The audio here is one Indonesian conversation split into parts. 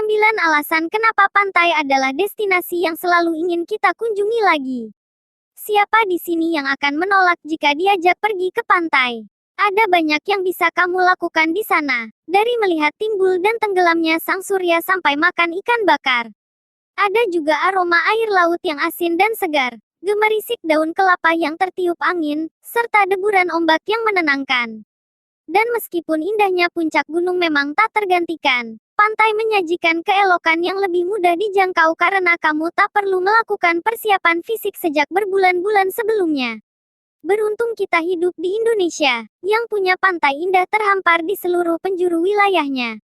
9 alasan kenapa pantai adalah destinasi yang selalu ingin kita kunjungi lagi. Siapa di sini yang akan menolak jika diajak pergi ke pantai? Ada banyak yang bisa kamu lakukan di sana, dari melihat timbul dan tenggelamnya sang surya sampai makan ikan bakar. Ada juga aroma air laut yang asin dan segar, gemerisik daun kelapa yang tertiup angin, serta deburan ombak yang menenangkan. Dan meskipun indahnya puncak gunung memang tak tergantikan, pantai menyajikan keelokan yang lebih mudah dijangkau karena kamu tak perlu melakukan persiapan fisik sejak berbulan-bulan sebelumnya. Beruntung kita hidup di Indonesia, yang punya pantai indah terhampar di seluruh penjuru wilayahnya.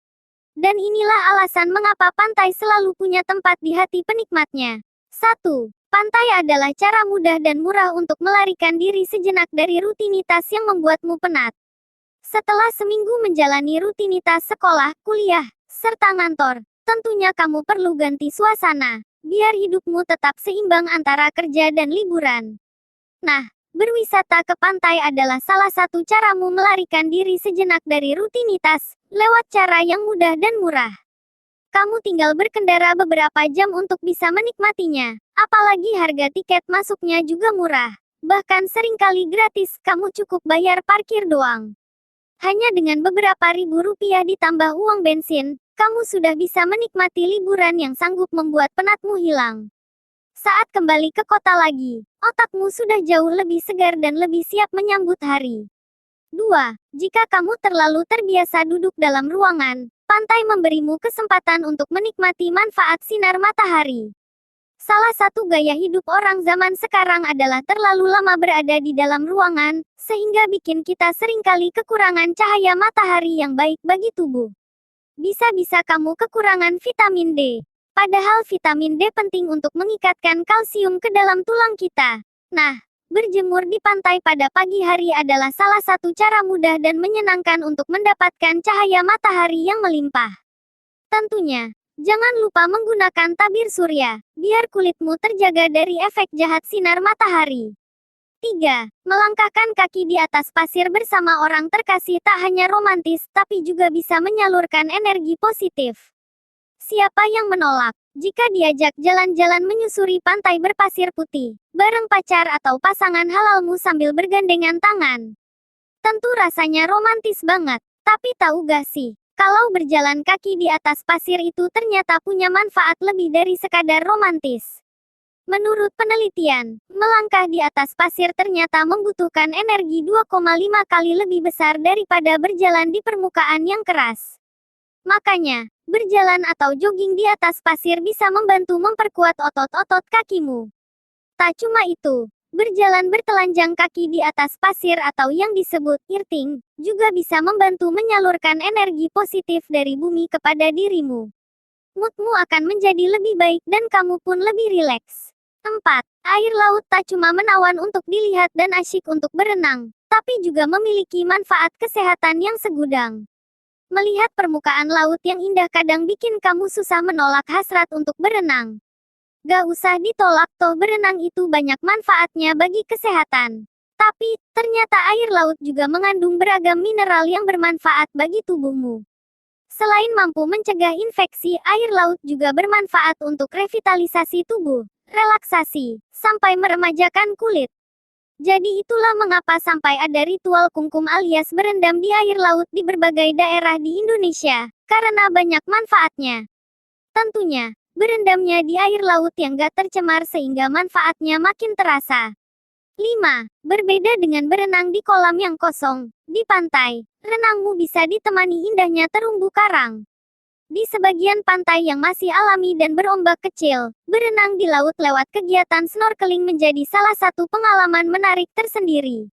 Dan inilah alasan mengapa pantai selalu punya tempat di hati penikmatnya. 1. Pantai adalah cara mudah dan murah untuk melarikan diri sejenak dari rutinitas yang membuatmu penat. Setelah seminggu menjalani rutinitas sekolah, kuliah, serta ngantor, tentunya kamu perlu ganti suasana, biar hidupmu tetap seimbang antara kerja dan liburan. Nah, berwisata ke pantai adalah salah satu caramu melarikan diri sejenak dari rutinitas, lewat cara yang mudah dan murah. Kamu tinggal berkendara beberapa jam untuk bisa menikmatinya, apalagi harga tiket masuknya juga murah. Bahkan seringkali gratis, kamu cukup bayar parkir doang. Hanya dengan beberapa ribu rupiah ditambah uang bensin, kamu sudah bisa menikmati liburan yang sanggup membuat penatmu hilang. Saat kembali ke kota lagi, otakmu sudah jauh lebih segar dan lebih siap menyambut hari. 2. Jika kamu terlalu terbiasa duduk dalam ruangan, pantai memberimu kesempatan untuk menikmati manfaat sinar matahari. Salah satu gaya hidup orang zaman sekarang adalah terlalu lama berada di dalam ruangan, sehingga bikin kita seringkali kekurangan cahaya matahari yang baik bagi tubuh. Bisa-bisa kamu kekurangan vitamin D. Padahal vitamin D penting untuk mengikatkan kalsium ke dalam tulang kita. Nah, berjemur di pantai pada pagi hari adalah salah satu cara mudah dan menyenangkan untuk mendapatkan cahaya matahari yang melimpah. Tentunya, jangan lupa menggunakan tabir surya, biar kulitmu terjaga dari efek jahat sinar matahari. 3. Melangkahkan kaki di atas pasir bersama orang terkasih tak hanya romantis, tapi juga bisa menyalurkan energi positif. Siapa yang menolak jika diajak jalan-jalan menyusuri pantai berpasir putih, bareng pacar atau pasangan halalmu sambil bergandengan tangan? Tentu rasanya romantis banget, tapi tahu gak sih, kalau berjalan kaki di atas pasir itu ternyata punya manfaat lebih dari sekadar romantis. Menurut penelitian, melangkah di atas pasir ternyata membutuhkan energi 2,5 kali lebih besar daripada berjalan di permukaan yang keras. Makanya, berjalan atau jogging di atas pasir bisa membantu memperkuat otot-otot kakimu. Tak cuma itu, berjalan bertelanjang kaki di atas pasir atau yang disebut earthing, juga bisa membantu menyalurkan energi positif dari bumi kepada dirimu. Moodmu akan menjadi lebih baik dan kamu pun lebih rileks. 4. Air laut tak cuma menawan untuk dilihat dan asyik untuk berenang, tapi juga memiliki manfaat kesehatan yang segudang. Melihat permukaan laut yang indah kadang bikin kamu susah menolak hasrat untuk berenang. Gak usah ditolak, toh berenang itu banyak manfaatnya bagi kesehatan. Tapi, ternyata air laut juga mengandung beragam mineral yang bermanfaat bagi tubuhmu. Selain mampu mencegah infeksi, air laut juga bermanfaat untuk revitalisasi tubuh, relaksasi, sampai meremajakan kulit. Jadi itulah mengapa sampai ada ritual kungkum alias berendam di air laut di berbagai daerah di Indonesia, karena banyak manfaatnya. Tentunya, berendamnya di air laut yang gak tercemar sehingga manfaatnya makin terasa. 5. Berbeda dengan berenang di kolam yang kosong, di pantai, renangmu bisa ditemani indahnya terumbu karang. Di sebagian pantai yang masih alami dan berombak kecil, berenang di laut lewat kegiatan snorkeling menjadi salah satu pengalaman menarik tersendiri.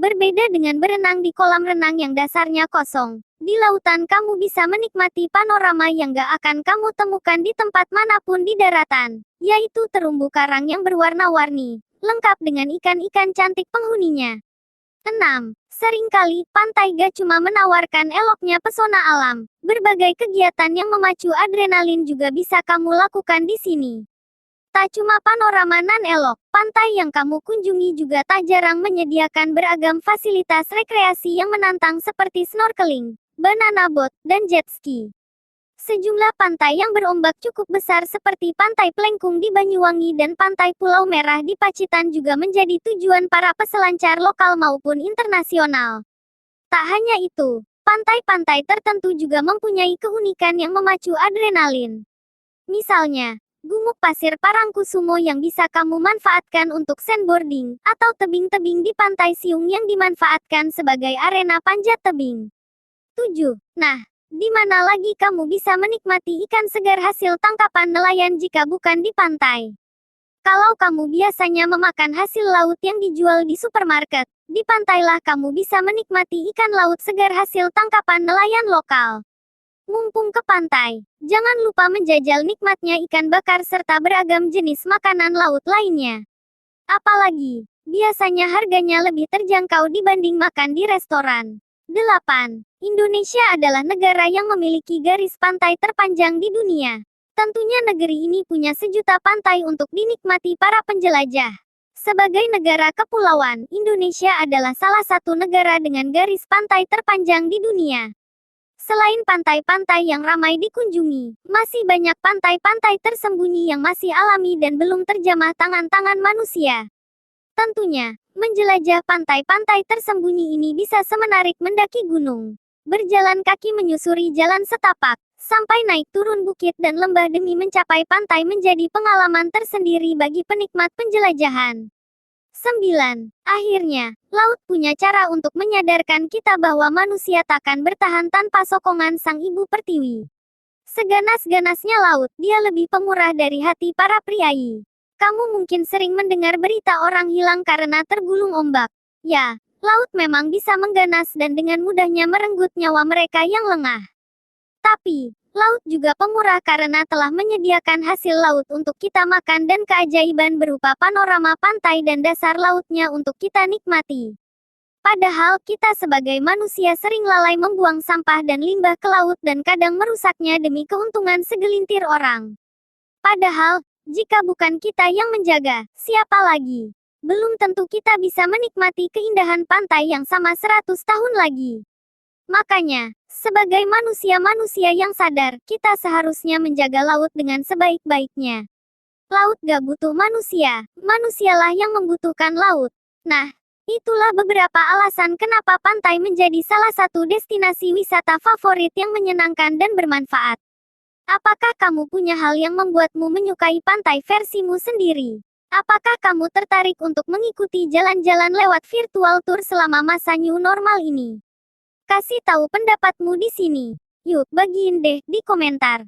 Berbeda dengan berenang di kolam renang yang dasarnya kosong, di lautan kamu bisa menikmati panorama yang gak akan kamu temukan di tempat manapun di daratan, yaitu terumbu karang yang berwarna-warni, lengkap dengan ikan-ikan cantik penghuninya. 6. Seringkali, pantai gak cuma menawarkan eloknya pesona alam, berbagai kegiatan yang memacu adrenalin juga bisa kamu lakukan di sini. Tak cuma panorama nan elok, pantai yang kamu kunjungi juga tak jarang menyediakan beragam fasilitas rekreasi yang menantang seperti snorkeling, banana boat, dan jet ski. Sejumlah pantai yang berombak cukup besar seperti Pantai Plengkung di Banyuwangi dan Pantai Pulau Merah di Pacitan juga menjadi tujuan para peselancar lokal maupun internasional. Tak hanya itu, pantai-pantai tertentu juga mempunyai keunikan yang memacu adrenalin. Misalnya, Gumuk Pasir Parangkusumo yang bisa kamu manfaatkan untuk sandboarding, atau tebing-tebing di Pantai Siung yang dimanfaatkan sebagai arena panjat tebing. 7. Nah, di mana lagi kamu bisa menikmati ikan segar hasil tangkapan nelayan jika bukan di pantai? Kalau kamu biasanya memakan hasil laut yang dijual di supermarket, di pantailah kamu bisa menikmati ikan laut segar hasil tangkapan nelayan lokal. Mumpung ke pantai, jangan lupa menjajal nikmatnya ikan bakar serta beragam jenis makanan laut lainnya. Apalagi, biasanya harganya lebih terjangkau dibanding makan di restoran. 8. Indonesia adalah negara yang memiliki garis pantai terpanjang di dunia. Tentunya negeri ini punya sejuta pantai untuk dinikmati para penjelajah. Sebagai negara kepulauan, Indonesia adalah salah satu negara dengan garis pantai terpanjang di dunia. Selain pantai-pantai yang ramai dikunjungi, masih banyak pantai-pantai tersembunyi yang masih alami dan belum terjamah tangan-tangan manusia. Tentunya, menjelajah pantai-pantai tersembunyi ini bisa semenarik mendaki gunung, berjalan kaki menyusuri jalan setapak, sampai naik turun bukit dan lembah demi mencapai pantai menjadi pengalaman tersendiri bagi penikmat penjelajahan. 9. Akhirnya, laut punya cara untuk menyadarkan kita bahwa manusia takkan bertahan tanpa sokongan Sang Ibu Pertiwi. Seganas-ganasnya laut, dia lebih pemurah dari hati para priai. Kamu mungkin sering mendengar berita orang hilang karena tergulung ombak. Ya, laut memang bisa mengganas dan dengan mudahnya merenggut nyawa mereka yang lengah. Tapi, laut juga pemurah karena telah menyediakan hasil laut untuk kita makan dan keajaiban berupa panorama pantai dan dasar lautnya untuk kita nikmati. Padahal kita sebagai manusia sering lalai membuang sampah dan limbah ke laut dan kadang merusaknya demi keuntungan segelintir orang. Padahal, jika bukan kita yang menjaga, siapa lagi? Belum tentu kita bisa menikmati keindahan pantai yang sama 100 tahun lagi. Makanya, sebagai manusia-manusia yang sadar, kita seharusnya menjaga laut dengan sebaik-baiknya. Laut gak butuh manusia, manusialah yang membutuhkan laut. Nah, itulah beberapa alasan kenapa pantai menjadi salah satu destinasi wisata favorit yang menyenangkan dan bermanfaat. Apakah kamu punya hal yang membuatmu menyukai pantai versimu sendiri? Apakah kamu tertarik untuk mengikuti jalan-jalan lewat virtual tour selama masa new normal ini? Kasih tahu pendapatmu di sini. Yuk, bagiin deh di komentar.